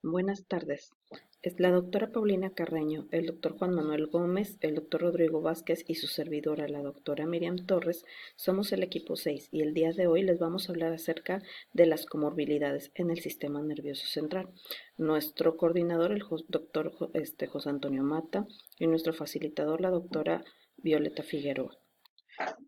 Buenas tardes. Es la doctora Paulina Carreño, el doctor Juan Manuel Gómez, el doctor Rodrigo Vázquez y su servidora, la doctora Miriam Torres, somos el equipo 6 y el día de hoy les vamos a hablar acerca de las comorbilidades en el sistema nervioso central. Nuestro coordinador, el doctor José Antonio Mata, y nuestro facilitador, la doctora Violeta Figueroa.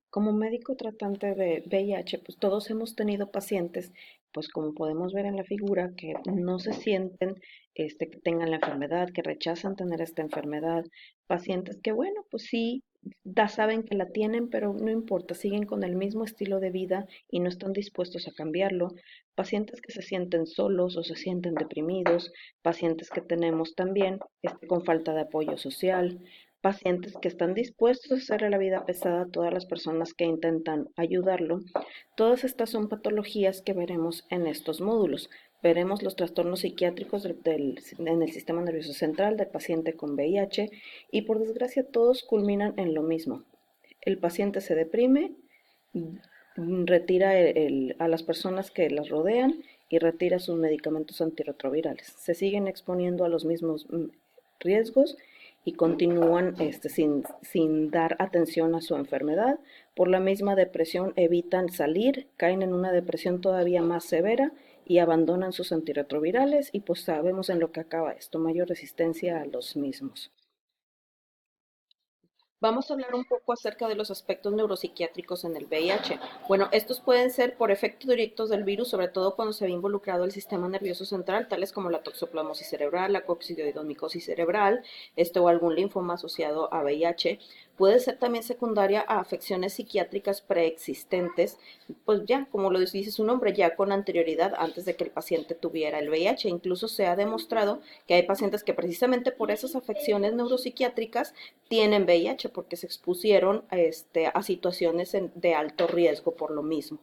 Como médico tratante de VIH, pues todos hemos tenido pacientes, pues como podemos ver en la figura, que no se sienten que tengan la enfermedad, que rechazan tener esta enfermedad, pacientes que, bueno, pues sí, ya saben que la tienen, pero no importa, siguen con el mismo estilo de vida y no están dispuestos a cambiarlo, pacientes que se sienten solos o se sienten deprimidos, pacientes que tenemos también con falta de apoyo social, pacientes que están dispuestos a hacerle la vida pesada a todas las personas que intentan ayudarlo. Todas estas son patologías que veremos en estos módulos. Veremos los trastornos psiquiátricos en el sistema nervioso central del paciente con VIH y por desgracia todos culminan en lo mismo. El paciente se deprime, retira a las personas que las rodean y retira sus medicamentos antirretrovirales. Se siguen exponiendo a los mismos riesgos y continúan sin dar atención a su enfermedad. Por la misma depresión evitan salir, caen en una depresión todavía más severa y abandonan sus antirretrovirales y pues sabemos en lo que acaba esto, mayor resistencia a los mismos. Vamos a hablar un poco acerca de los aspectos neuropsiquiátricos en el VIH. Bueno, estos pueden ser por efectos directos del virus, sobre todo cuando se ve involucrado el sistema nervioso central, tales como la toxoplasmosis cerebral, la coccidioidomicosis cerebral, o algún linfoma asociado a VIH. Puede ser también secundaria a afecciones psiquiátricas preexistentes, pues ya, como lo dice su nombre, ya con anterioridad antes de que el paciente tuviera el VIH. Incluso se ha demostrado que hay pacientes que precisamente por esas afecciones neuropsiquiátricas tienen VIH porque se expusieron a situaciones de alto riesgo por lo mismo.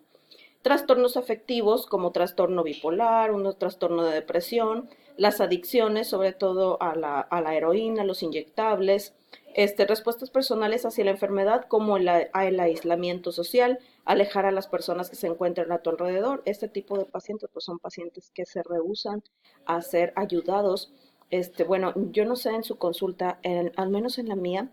Trastornos afectivos como trastorno bipolar, un trastorno de depresión, las adicciones, sobre todo a la heroína, los inyectables, respuestas personales hacia la enfermedad como el aislamiento social, alejar a las personas que se encuentran a tu alrededor. Este tipo de pacientes pues son pacientes que se rehúsan a ser ayudados. Bueno, yo no sé en su consulta, al menos en la mía,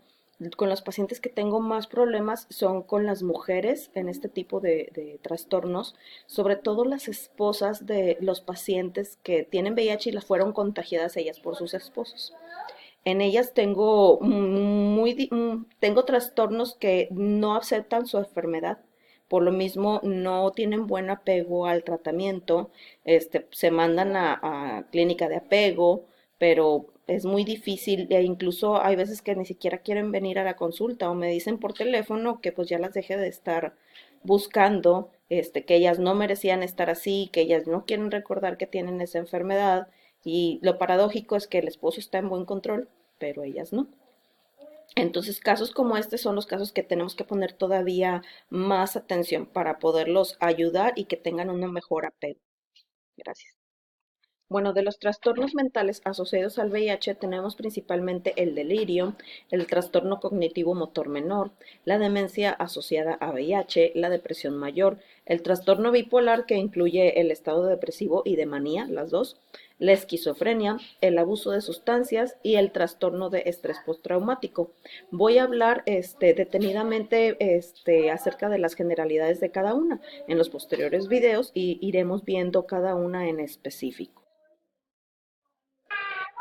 con los pacientes que tengo más problemas son con las mujeres en este tipo de trastornos, sobre todo las esposas de los pacientes que tienen VIH y las fueron contagiadas ellas por sus esposos. En ellas tengo trastornos que no aceptan su enfermedad, por lo mismo no tienen buen apego al tratamiento, se mandan a clínica de apego, pero es muy difícil e incluso hay veces que ni siquiera quieren venir a la consulta o me dicen por teléfono que pues ya las dejé de estar buscando, que ellas no merecían estar así, que ellas no quieren recordar que tienen esa enfermedad y lo paradójico es que el esposo está en buen control, pero ellas no. Entonces, casos como este son los casos que tenemos que poner todavía más atención para poderlos ayudar y que tengan una mejor apego. Gracias. Bueno, de los trastornos mentales asociados al VIH tenemos principalmente el delirio, el trastorno cognitivo motor menor, la demencia asociada a VIH, la depresión mayor, el trastorno bipolar que incluye el estado depresivo y de manía, las dos, la esquizofrenia, el abuso de sustancias y el trastorno de estrés postraumático. Voy a hablar detenidamente acerca de las generalidades de cada una en los posteriores videos y iremos viendo cada una en específico.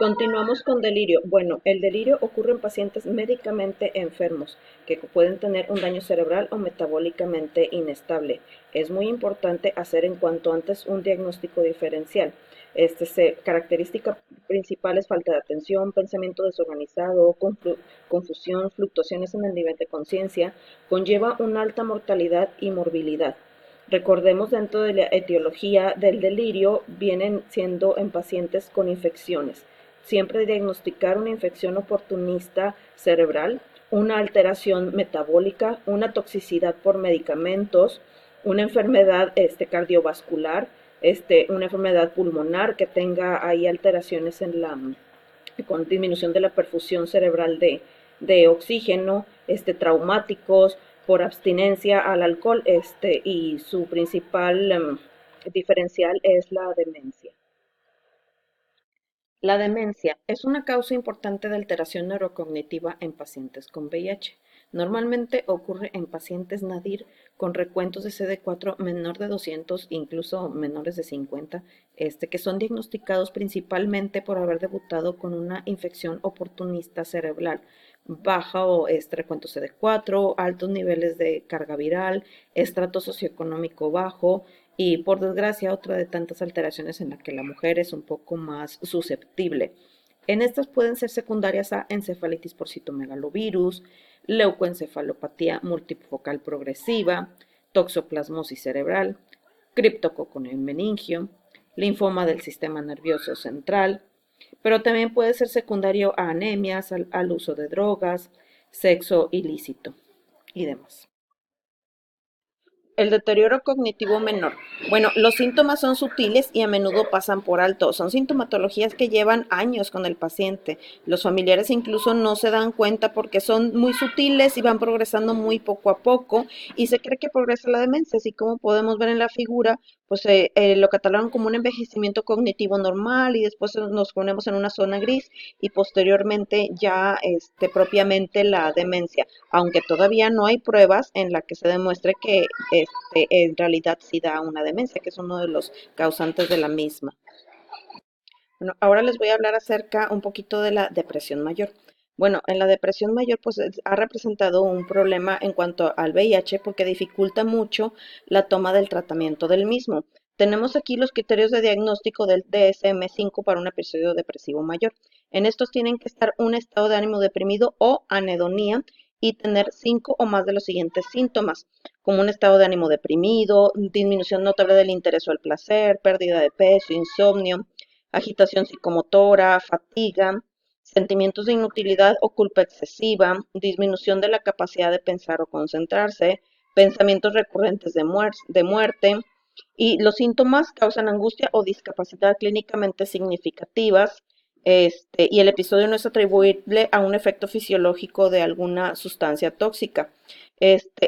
Continuamos con delirio. Bueno, el delirio ocurre en pacientes médicamente enfermos que pueden tener un daño cerebral o metabólicamente inestable. Es muy importante hacer en cuanto antes un diagnóstico diferencial. Característica principal es falta de atención, pensamiento desorganizado, confusión, fluctuaciones en el nivel de conciencia, conlleva una alta mortalidad y morbilidad. Recordemos dentro de la etiología del delirio vienen siendo en pacientes con infecciones. Siempre diagnosticar una infección oportunista cerebral, una alteración metabólica, una toxicidad por medicamentos, una enfermedad cardiovascular, una enfermedad pulmonar que tenga ahí alteraciones con disminución de la perfusión cerebral de oxígeno, traumáticos, por abstinencia al alcohol, y su principal diferencial es la demencia. La demencia es una causa importante de alteración neurocognitiva en pacientes con VIH. Normalmente ocurre en pacientes nadir con recuentos de CD4 menor de 200, incluso menores de 50, que son diagnosticados principalmente por haber debutado con una infección oportunista cerebral, baja o recuento CD4, altos niveles de carga viral, estrato socioeconómico bajo, y por desgracia, otra de tantas alteraciones en la que la mujer es un poco más susceptible. En estas pueden ser secundarias a encefalitis por citomegalovirus, leucoencefalopatía multifocal progresiva, toxoplasmosis cerebral, criptococo meningio, linfoma del sistema nervioso central, pero también puede ser secundario a anemias, al uso de drogas, sexo ilícito y demás. El deterioro cognitivo menor. Bueno, los síntomas son sutiles y a menudo pasan por alto. Son sintomatologías que llevan años con el paciente. Los familiares incluso no se dan cuenta porque son muy sutiles y van progresando muy poco a poco y se cree que progresa la demencia. Así como podemos ver en la figura, pues lo catalogan como un envejecimiento cognitivo normal y después nos ponemos en una zona gris y posteriormente ya propiamente la demencia, aunque todavía no hay pruebas en la que se demuestre que en realidad sí da una demencia, que es uno de los causantes de la misma. Bueno, ahora les voy a hablar acerca un poquito de la depresión mayor. Bueno, en la depresión mayor pues ha representado un problema en cuanto al VIH porque dificulta mucho la toma del tratamiento del mismo. Tenemos aquí los criterios de diagnóstico del DSM-5 para un episodio depresivo mayor. En estos tienen que estar un estado de ánimo deprimido o anhedonía y tener 5 o más de los siguientes síntomas, como un estado de ánimo deprimido, disminución notable del interés o el placer, pérdida de peso, insomnio, agitación psicomotora, fatiga, sentimientos de inutilidad o culpa excesiva, disminución de la capacidad de pensar o concentrarse, pensamientos recurrentes de muerte, y los síntomas causan angustia o discapacidad clínicamente significativas. Y el episodio no es atribuible a un efecto fisiológico de alguna sustancia tóxica.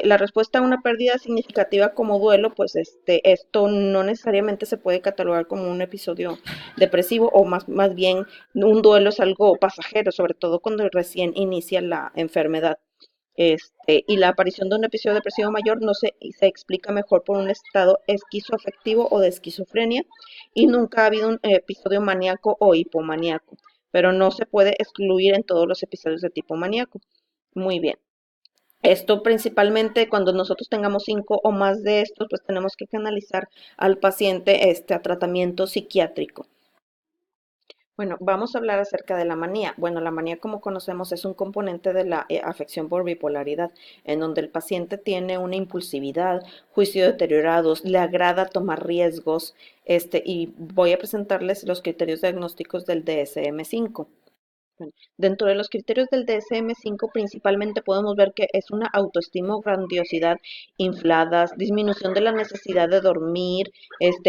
La respuesta a una pérdida significativa como duelo, pues esto no necesariamente se puede catalogar como un episodio depresivo o más bien un duelo es algo pasajero, sobre todo cuando recién inicia la enfermedad. Y la aparición de un episodio depresivo mayor no se explica mejor por un estado esquizoafectivo o de esquizofrenia y nunca ha habido un episodio maníaco o hipomaníaco, pero no se puede excluir en todos los episodios de tipo maníaco. Muy bien. Esto principalmente cuando nosotros tengamos 5 o más de estos, pues tenemos que canalizar al paciente a tratamiento psiquiátrico. Bueno, vamos a hablar acerca de la manía. Bueno, la manía, como conocemos, es un componente de la afección por bipolaridad, en donde el paciente tiene una impulsividad, juicios deteriorados, le agrada tomar riesgos, y voy a presentarles los criterios diagnósticos del DSM-5. Bueno, dentro de los criterios del DSM-5 principalmente podemos ver que es una autoestima o grandiosidad infladas, disminución de la necesidad de dormir,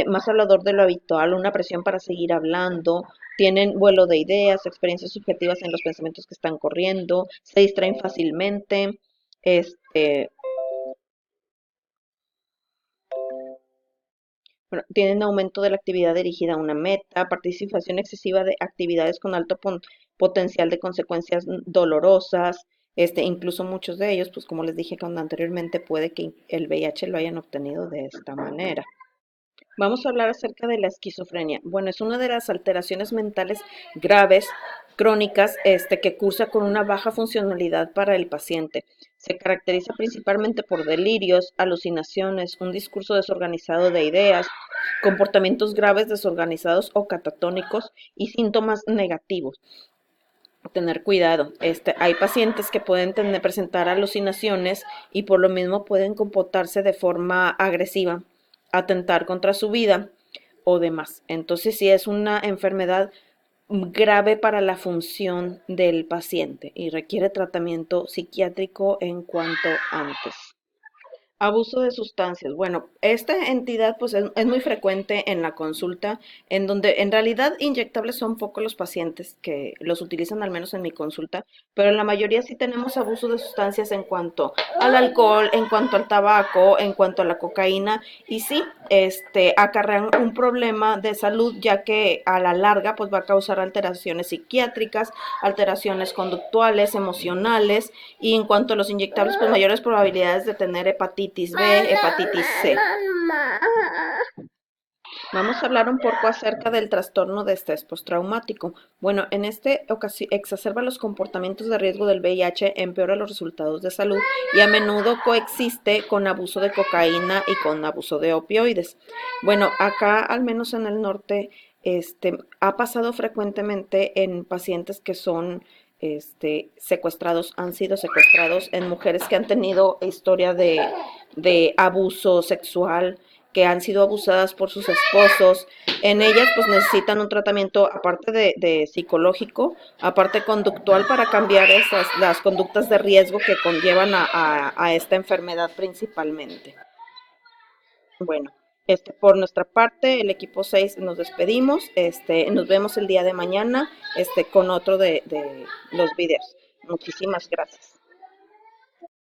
más hablador de lo habitual, una presión para seguir hablando, tienen vuelo de ideas, experiencias subjetivas en los pensamientos que están corriendo, se distraen fácilmente, este, bueno, tienen aumento de la actividad dirigida a una meta, participación excesiva de actividades con alto potencial de consecuencias dolorosas, incluso muchos de ellos, pues como les dije anteriormente, puede que el VIH lo hayan obtenido de esta manera. Vamos a hablar acerca de la esquizofrenia. Bueno, es una de las alteraciones mentales graves, crónicas, que cursa con una baja funcionalidad para el paciente. Se caracteriza principalmente por delirios, alucinaciones, un discurso desorganizado de ideas, comportamientos graves desorganizados o catatónicos y síntomas negativos. Tener cuidado. Hay pacientes que pueden presentar alucinaciones y por lo mismo pueden comportarse de forma agresiva, atentar contra su vida o demás. Entonces, sí es una enfermedad grave para la función del paciente y requiere tratamiento psiquiátrico en cuanto antes. Abuso de sustancias. Bueno, esta entidad pues es muy frecuente en la consulta, en donde en realidad inyectables son pocos los pacientes que los utilizan, al menos en mi consulta, pero en la mayoría sí tenemos abuso de sustancias en cuanto al alcohol, en cuanto al tabaco, en cuanto a la cocaína, y sí, acarrean un problema de salud, ya que a la larga pues va a causar alteraciones psiquiátricas, alteraciones conductuales, emocionales, y en cuanto a los inyectables, pues mayores probabilidades de tener hepatitis B, hepatitis C. Vamos a hablar un poco acerca del trastorno de estrés postraumático. Bueno, en este ocasión exacerba los comportamientos de riesgo del VIH, empeora los resultados de salud y a menudo coexiste con abuso de cocaína y con abuso de opioides. Bueno, acá al menos en el norte, ha pasado frecuentemente en pacientes que son secuestrados, han sido secuestrados en mujeres que han tenido historia de abuso sexual, que han sido abusadas por sus esposos. En ellas pues necesitan un tratamiento aparte de psicológico, aparte conductual, para cambiar las conductas de riesgo que conllevan a esta enfermedad principalmente. Bueno, por nuestra parte, el equipo 6 nos despedimos, nos vemos el día de mañana, con otro de los videos. Muchísimas gracias.